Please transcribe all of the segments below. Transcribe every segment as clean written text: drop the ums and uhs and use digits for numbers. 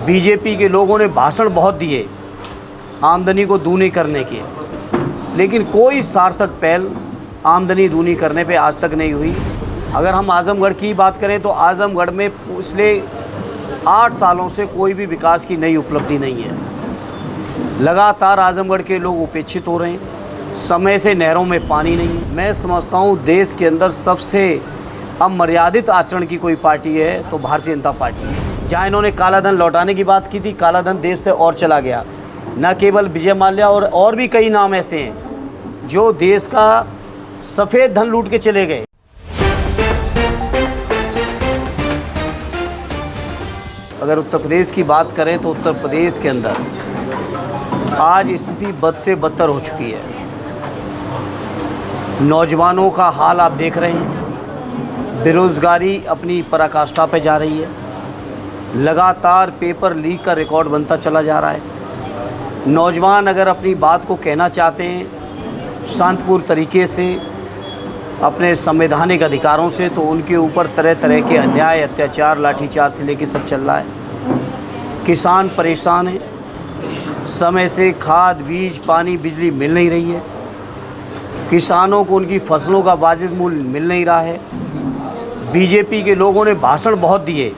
BJP के लोगों ने भाषण बहुत दिए आमदनी को दूनी करने के, लेकिन कोई सार्थक पहल आमदनी दूनी करने पे आज तक नहीं हुई। अगर हम आजमगढ़ की बात करें तो आजमगढ़ में पिछले 8 सालों से कोई भी विकास की नई उपलब्धि नहीं है। लगातार आजमगढ़ के लोग उपेक्षित हो रहे हैं, समय से नहरों में पानी नहीं है। मैं समझता हूँ देश के अंदर सबसे अमर्यादित आचरण की कोई पार्टी है तो भारतीय जनता पार्टी है। जहाँ इन्होंने काला धन लौटाने की बात की थी, काला धन देश से और चला गया। न केवल विजय माल्या और भी कई नाम ऐसे हैं जो देश का सफ़ेद धन लूट के चले गए। अगर उत्तर प्रदेश की बात करें तो उत्तर प्रदेश के अंदर आज स्थिति बद से बदतर हो चुकी है। नौजवानों का हाल आप देख रहे हैं, बेरोज़गारी अपनी पराकाष्ठा पे जा रही है। लगातार पेपर लीक का रिकॉर्ड बनता चला जा रहा है। नौजवान अगर अपनी बात को कहना चाहते हैं शांतिपूर्ण तरीके से अपने संवैधानिक अधिकारों से, तो उनके ऊपर तरह तरह के अन्याय, अत्याचार, लाठीचार्ज से लेके सब चल रहा है। किसान परेशान हैं, समय से खाद, बीज, पानी, बिजली मिल नहीं रही है। किसानों को उनकी फसलों का वाजिब मूल्य मिल नहीं रहा है। बीजेपी के लोगों ने भाषण बहुत दिए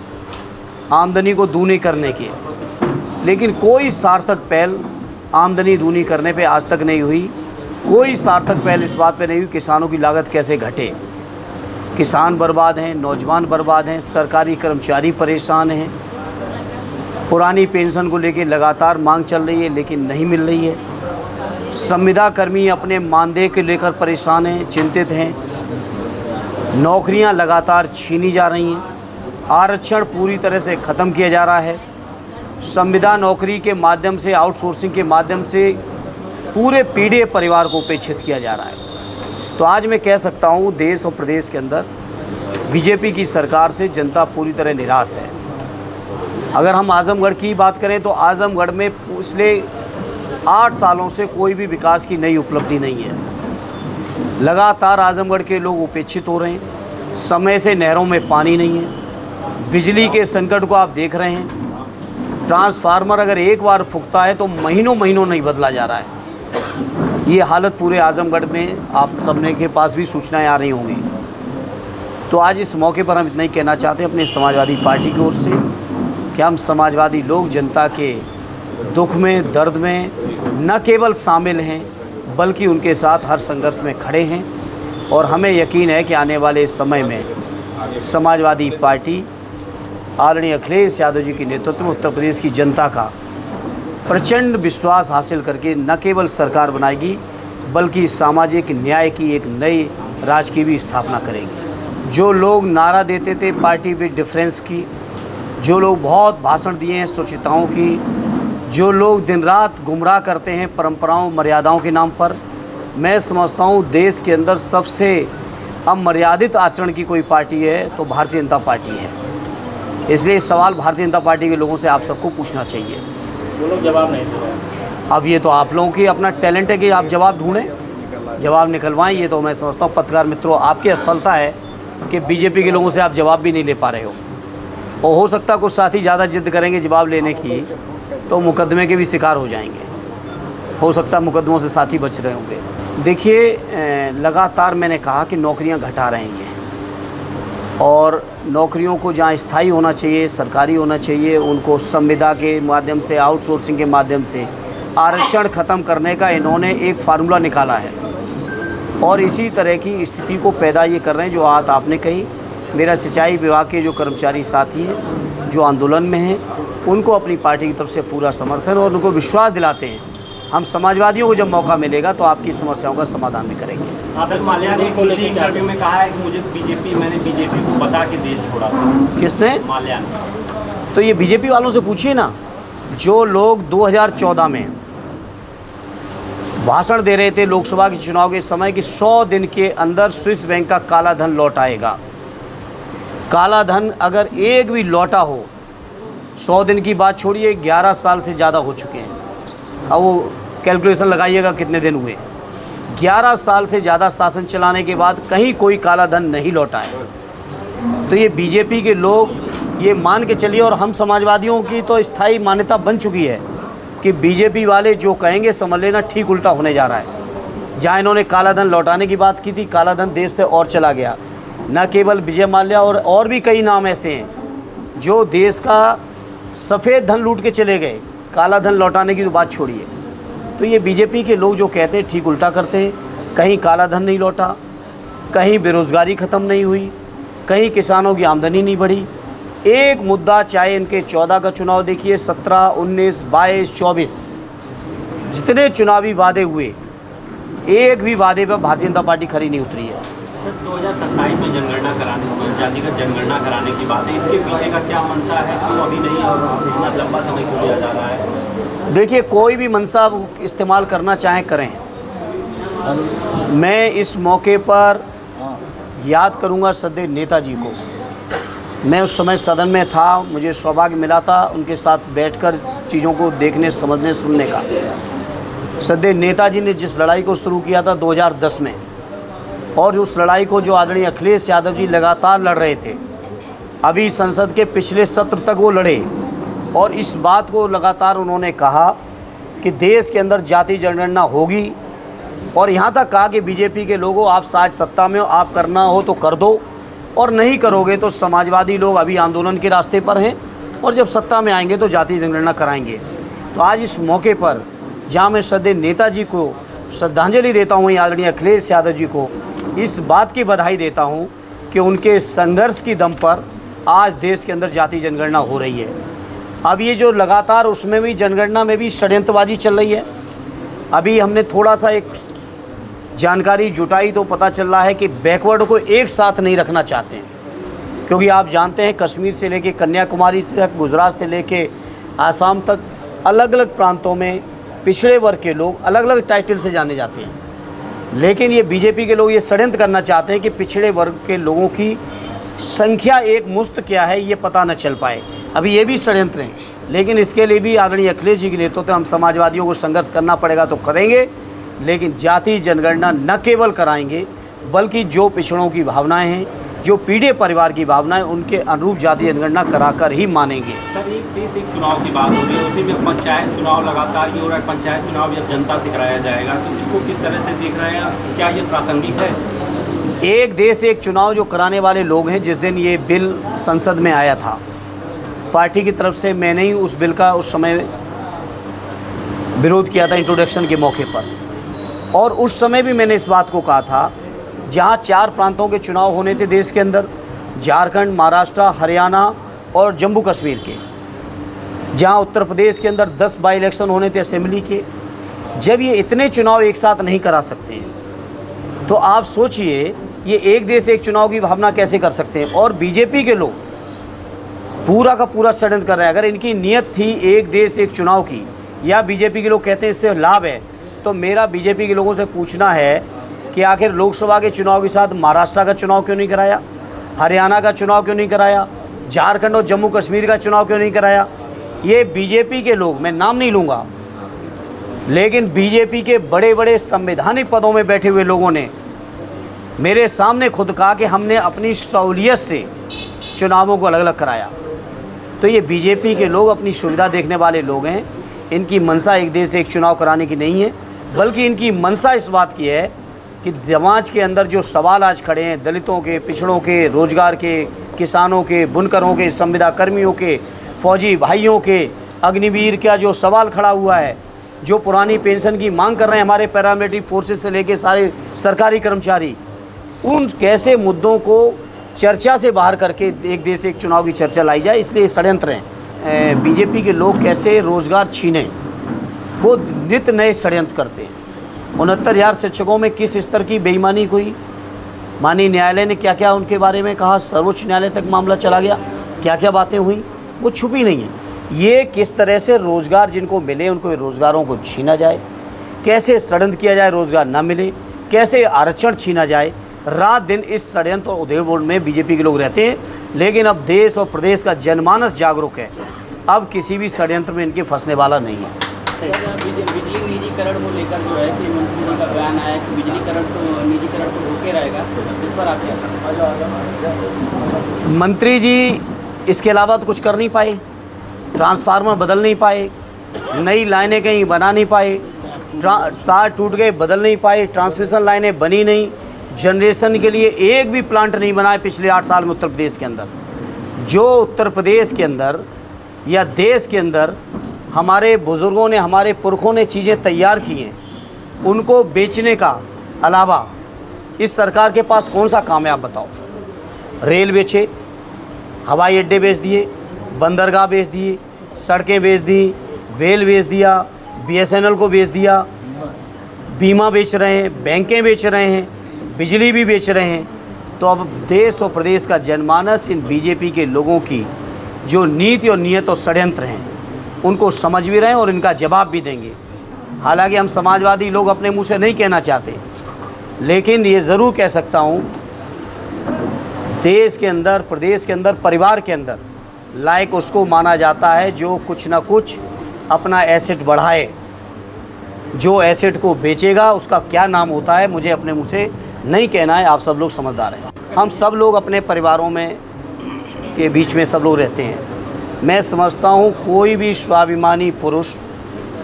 आमदनी को दूनी करने के, लेकिन कोई सार्थक पहल आमदनी दूनी करने पे आज तक नहीं हुई। कोई सार्थक पहल इस बात पे नहीं हुई किसानों की लागत कैसे घटे। किसान बर्बाद हैं, नौजवान बर्बाद हैं, सरकारी कर्मचारी परेशान हैं। पुरानी पेंशन को लेकर लगातार मांग चल रही है लेकिन नहीं मिल रही है। संविदा कर्मी अपने मानदेय को लेकर परेशान हैं, चिंतित हैं। नौकरियां लगातार छीनी जा रही हैं। आरक्षण पूरी तरह से ख़त्म किया जा रहा है। संविदा नौकरी के माध्यम से, आउटसोर्सिंग के माध्यम से पूरे पीढ़ी परिवार को उपेक्षित किया जा रहा है। तो आज मैं कह सकता हूँ देश और प्रदेश के अंदर बीजेपी की सरकार से जनता पूरी तरह निराश है। अगर हम आजमगढ़ की बात करें तो आजमगढ़ में पिछले 8 सालों से कोई भी विकास की नई उपलब्धि नहीं है। लगातार आजमगढ़ के लोग उपेक्षित हो रहे हैं, समय से नहरों में पानी नहीं है। बिजली के संकट को आप देख रहे हैं। ट्रांसफार्मर अगर एक बार फूकता है तो महीनों महीनों नहीं बदला जा रहा है। ये हालत पूरे आजमगढ़ में आप सबने के पास भी सूचनाएं आ रही होंगी। तो आज इस मौके पर हम इतना ही कहना चाहते हैं अपने समाजवादी पार्टी की ओर से कि हम समाजवादी लोग जनता के दुख में, दर्द में न केवल शामिल हैं बल्कि उनके साथ हर संघर्ष में खड़े हैं। और हमें यकीन है कि आने वाले समय में समाजवादी पार्टी आदरणीय अखिलेश यादव जी के नेतृत्व में उत्तर प्रदेश की जनता का प्रचंड विश्वास हासिल करके न केवल सरकार बनाएगी बल्कि सामाजिक न्याय की एक नई राज्य की भी स्थापना करेगी। जो लोग नारा देते थे पार्टी विद डिफरेंस की, जो लोग बहुत भाषण दिए हैं स्वच्छताओं की, जो लोग दिन रात गुमराह करते हैं परंपराओं मर्यादाओं के नाम पर, मैं समझता हूँ देश के अंदर सबसे अमर्यादित आचरण की कोई पार्टी है तो भारतीय जनता पार्टी है। इसलिए सवाल भारतीय जनता पार्टी के लोगों से आप सबको पूछना चाहिए। वो लोग जवाब नहीं दे रहे। अब ये तो आप लोगों की अपना टैलेंट है कि आप जवाब ढूंढें, जवाब निकलवाएं। ये तो मैं समझता हूँ पत्रकार मित्रों आपकी असफलता है कि बीजेपी के लोगों से आप जवाब भी नहीं ले पा रहे हो। और हो सकता है कुछ साथी ज़्यादा जिद करेंगे जवाब लेने की तो मुकदमे के भी शिकार हो जाएंगे। हो सकता है मुकदमों से साथी बच रहे होंगे। देखिए लगातार मैंने कहा कि नौकरियां घटा रहे हैं और नौकरियों को जहां स्थायी होना चाहिए, सरकारी होना चाहिए, उनको संविदा के माध्यम से, आउटसोर्सिंग के माध्यम से आरक्षण ख़त्म करने का इन्होंने एक फार्मूला निकाला है। और इसी तरह की स्थिति को पैदा ये कर रहे हैं जो बात आपने कही। मेरा सिंचाई विभाग के जो कर्मचारी साथी हैं जो आंदोलन में हैं उनको अपनी पार्टी की तरफ से पूरा समर्थन और उनको विश्वास दिलाते हैं हम समाजवादियों को जब मौका मिलेगा तो आपकी समस्याओं का समाधान भी करेंगे। आदर माल्या ने किसी इंटरव्यू में कहा है कि मैंने बीजेपी को बता के देश छोड़ा था। किसने? माल्या ने। तो ये बीजेपी वालों से पूछिए ना, जो लोग 2014 में भाषण दे रहे थे लोकसभा के चुनाव के समय कि 100 दिन के अंदर स्विस बैंक का काला धन लौट आएगा। काला धन अगर एक भी लौटा हो, 100 दिन की बात छोड़िए, 11 साल से ज़्यादा हो चुके हैं। अब वो कैलकुलेशन लगाइएगा कितने दिन हुए। 11 साल से ज़्यादा शासन चलाने के बाद कहीं कोई काला धन नहीं लौटा है। तो ये बीजेपी के लोग ये मान के चलिए, और हम समाजवादियों की तो स्थायी मान्यता बन चुकी है कि बीजेपी वाले जो कहेंगे समझ लेना ठीक उल्टा होने जा रहा है। जहाँ इन्होंने काला धन लौटाने की बात की थी, काला धन देश से और चला गया। न केवल विजय माल्या और भी कई नाम ऐसे हैं जो देश का सफ़ेद धन लूट के चले गए, काला धन लौटाने की तो बात छोड़िए। तो ये बीजेपी के लोग जो कहते हैं ठीक उल्टा करते हैं। कहीं काला धन नहीं लौटा, कहीं बेरोज़गारी ख़त्म नहीं हुई, कहीं किसानों की आमदनी नहीं बढ़ी। एक मुद्दा, चाहे इनके 14 का चुनाव देखिए, 17, 19, 22, 24 जितने चुनावी वादे हुए, एक भी वादे पर भारतीय जनता पार्टी खरी नहीं उतरी है। सर 2027 में जनगणना कराने, जातिगत जनगणना कराने की बात है, इसके पीछे का क्या मंशा है, क्यों अभी नहीं और इतना लंबा समय क्यों लिया जा रहा है? देखिए, कोई भी मंशा इस्तेमाल करना चाहें करें। मैं इस मौके पर याद करूंगा सदैव नेताजी को। मैं उस समय सदन में था, मुझे सौभाग्य मिला था उनके साथ बैठकर चीज़ों को देखने, समझने, सुनने का। सदैव नेताजी ने जिस लड़ाई को शुरू किया था 2010 में, और उस लड़ाई को जो आदरणीय अखिलेश यादव जी लगातार लड़ रहे थे, अभी संसद के पिछले सत्र तक वो लड़े, और इस बात को लगातार उन्होंने कहा कि देश के अंदर जाति जनगणना होगी। और यहाँ तक कहा कि बीजेपी के लोगों, आप आज सत्ता में हो, आप करना हो तो कर दो, और नहीं करोगे तो समाजवादी लोग अभी आंदोलन के रास्ते पर हैं, और जब सत्ता में आएंगे तो जाति जनगणना कराएंगे। तो आज इस मौके पर जहाँ मैं सदैव नेताजी को श्रद्धांजलि देता हूँ, आदरणीय अखिलेश यादव जी को इस बात की बधाई देता हूँ कि उनके संघर्ष की दम पर आज देश के अंदर जाति जनगणना हो रही है। अब ये जो लगातार उसमें भी जनगणना में भी षड्यंत्रबाजी चल रही है। अभी हमने थोड़ा सा एक जानकारी जुटाई तो पता चल रहा है कि बैकवर्ड को एक साथ नहीं रखना चाहते हैं, क्योंकि आप जानते हैं कश्मीर से लेके कन्याकुमारी तक, गुजरात से लेके आसाम तक, अलग अलग प्रांतों में पिछड़े वर्ग के लोग अलग अलग टाइटल से जाने जाते हैं। लेकिन ये बीजेपी के लोग ये षड्यंत्र करना चाहते हैं कि पिछड़े वर्ग के लोगों की संख्या एक मुश्त क्या है ये पता न चल पाए। अभी ये भी षड्यंत्र हैं, लेकिन इसके लिए भी आदरणीय अखिलेश जी के नेतृत्व हम समाजवादियों को संघर्ष करना पड़ेगा तो करेंगे। लेकिन जाति जनगणना न केवल कराएंगे, बल्कि जो पिछड़ों की भावनाएं हैं, जो पीढ़े परिवार की भावनाएं, उनके अनुरूप जाति जनगणना कराकर ही मानेंगे। सर एक देश एक चुनाव की बात हो रही है, उसी में पंचायत चुनाव लगातार ये हो रहा है। पंचायत चुनाव भी अब जनता से कराया जाएगा, तो इसको किस तरह से देख रहे हैं? क्या ये प्रासंगिक है? एक देश एक चुनाव जो कराने वाले लोग हैं, जिस दिन ये बिल संसद में आया था, पार्टी की तरफ से मैंने ही उस बिल का उस समय विरोध किया था इंट्रोडक्शन के मौके पर। और उस समय भी मैंने इस बात को कहा था, जहाँ 4 प्रांतों के चुनाव होने थे देश के अंदर, झारखंड, महाराष्ट्र, हरियाणा और जम्मू कश्मीर के, जहाँ उत्तर प्रदेश के अंदर 10 बाई इलेक्शन होने थे असेंबली के। जब ये इतने चुनाव एक साथ नहीं करा सकते हैं, तो आप सोचिए ये एक देश एक चुनाव की भावना कैसे कर सकते हैं। और बीजेपी के लोग पूरा का पूरा षड्यंत्र कर रहे हैं। अगर इनकी नीयत थी एक देश एक चुनाव की, या बीजेपी के लोग कहते हैं इससे लाभ है, तो मेरा बीजेपी के लोगों से पूछना है कि आखिर लोकसभा के चुनाव के साथ महाराष्ट्र का चुनाव क्यों नहीं कराया, हरियाणा का चुनाव क्यों नहीं कराया, झारखंड और जम्मू कश्मीर का चुनाव क्यों नहीं कराया। ये बीजेपी के लोग, मैं नाम नहीं लूँगा, लेकिन बीजेपी के बड़े बड़े संवैधानिक पदों में बैठे हुए लोगों ने मेरे सामने खुद कहा कि हमने अपनी सहूलियत से चुनावों को अलग अलग कराया। तो ये बीजेपी के लोग अपनी सुविधा देखने वाले लोग हैं। इनकी मंशा एक देश एक चुनाव कराने की नहीं है, बल्कि इनकी मंशा इस बात की है कि समाज के अंदर जो सवाल आज खड़े हैं, दलितों के, पिछड़ों के, रोजगार के, किसानों के, बुनकरों के, संविदा कर्मियों के, फौजी भाइयों के, अग्निवीर का जो सवाल खड़ा हुआ है, जो पुरानी पेंशन की मांग कर रहे हैं हमारे पैरामिलिट्री फोर्सेस से लेके सारे सरकारी कर्मचारी, उन कैसे मुद्दों को चर्चा से बाहर करके एक देश एक चुनाव की चर्चा लाई जाए, इसलिए षड्यंत्र हैं। बीजेपी के लोग कैसे रोज़गार छीने, वो नित्य नए षड्यंत्र करते हैं। 69,000 शिक्षकों में किस स्तर की बेईमानी हुई, माननीय न्यायालय ने क्या क्या उनके बारे में कहा, सर्वोच्च न्यायालय तक मामला चला गया, क्या क्या बातें हुई, वो छुपी नहीं है। ये किस तरह से रोज़गार जिनको मिले उनको रोज़गारों को छीना जाए, कैसे षड्यंत्र किया जाए रोज़गार ना मिले, कैसे आरक्षण छीना जाए, रात दिन इस षड्यंत्र और उधेड़-बुन में बीजेपी के लोग रहते हैं। लेकिन अब देश और प्रदेश का जनमानस जागरूक है, अब किसी भी षड्यंत्र में इनके फंसने वाला नहीं है। बिजली निजीकरण को लेकर जो है कि मंत्री जी का बयान आया कि निजीकरण तो होके रहेगा, इस पर आप क्या? मंत्री जी इसके अलावा तो कुछ कर नहीं पाए। ट्रांसफार्मर बदल नहीं पाए, नई लाइनें कहीं बना नहीं पाए, तार टूट गए बदल नहीं पाए, ट्रांसमिशन लाइनें बनी नहीं, जनरेशन के लिए एक भी प्लांट नहीं बनाए पिछले 8 साल में उत्तर प्रदेश के अंदर। जो उत्तर प्रदेश के अंदर या देश के अंदर हमारे बुज़ुर्गों ने, हमारे पुरखों ने चीज़ें तैयार की हैं, उनको बेचने का अलावा इस सरकार के पास कौन सा काम है आप बताओ। रेल बेचे, हवाई अड्डे बेच दिए, बंदरगाह बेच दिए, सड़कें बेच दी, वेल बेच दिया, BSNL को बेच दिया, बीमा बेच रहे हैं, बैंकें बेच रहे हैं, बिजली भी बेच रहे हैं। तो अब देश और प्रदेश का जनमानस इन बीजेपी के लोगों की जो नीति और नियत और षड्यंत्र हैं उनको समझ भी रहे हैं और इनका जवाब भी देंगे। हालांकि हम समाजवादी लोग अपने मुंह से नहीं कहना चाहते, लेकिन ये ज़रूर कह सकता हूँ, देश के अंदर, प्रदेश के अंदर, परिवार के अंदर लायक उसको माना जाता है जो कुछ ना कुछ अपना एसेट बढ़ाए। जो एसेट को बेचेगा उसका क्या नाम होता है मुझे अपने मुंह से नहीं कहना है, आप सब लोग समझदार हैं। हम सब लोग अपने परिवारों में के बीच में सब लोग रहते हैं। मैं समझता हूँ कोई भी स्वाभिमानी पुरुष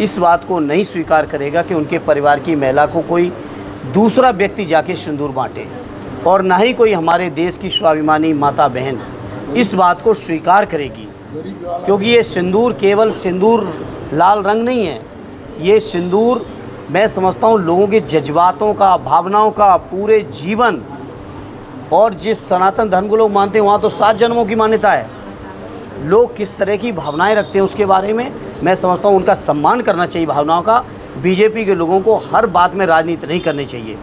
इस बात को नहीं स्वीकार करेगा कि उनके परिवार की महिला को कोई दूसरा व्यक्ति जाके सिंदूर बांटे, और ना ही कोई हमारे देश की स्वाभिमानी माता बहन इस बात को स्वीकार करेगी, क्योंकि ये सिंदूर केवल सिंदूर लाल रंग नहीं है। ये सिंदूर मैं समझता हूँ लोगों के जज्बातों का, भावनाओं का, पूरे जीवन, और जिस सनातन धर्म को लोग मानते हैं वहाँ तो 7 जन्मों की मान्यता है। लोग किस तरह की भावनाएं रखते हैं उसके बारे में मैं समझता हूँ उनका सम्मान करना चाहिए भावनाओं का। बीजेपी के लोगों को हर बात में राजनीति नहीं करनी चाहिए,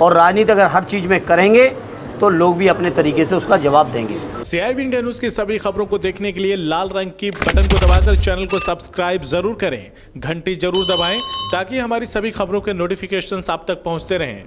और राजनीति अगर हर चीज़ में करेंगे तो लोग भी अपने तरीके से उसका जवाब देंगे। CIB इंडिया न्यूज की सभी खबरों को देखने के लिए लाल रंग की बटन को दबाकर चैनल को सब्सक्राइब जरूर करें, घंटी जरूर दबाएं ताकि हमारी सभी खबरों के नोटिफिकेशंस आप तक पहुंचते रहें।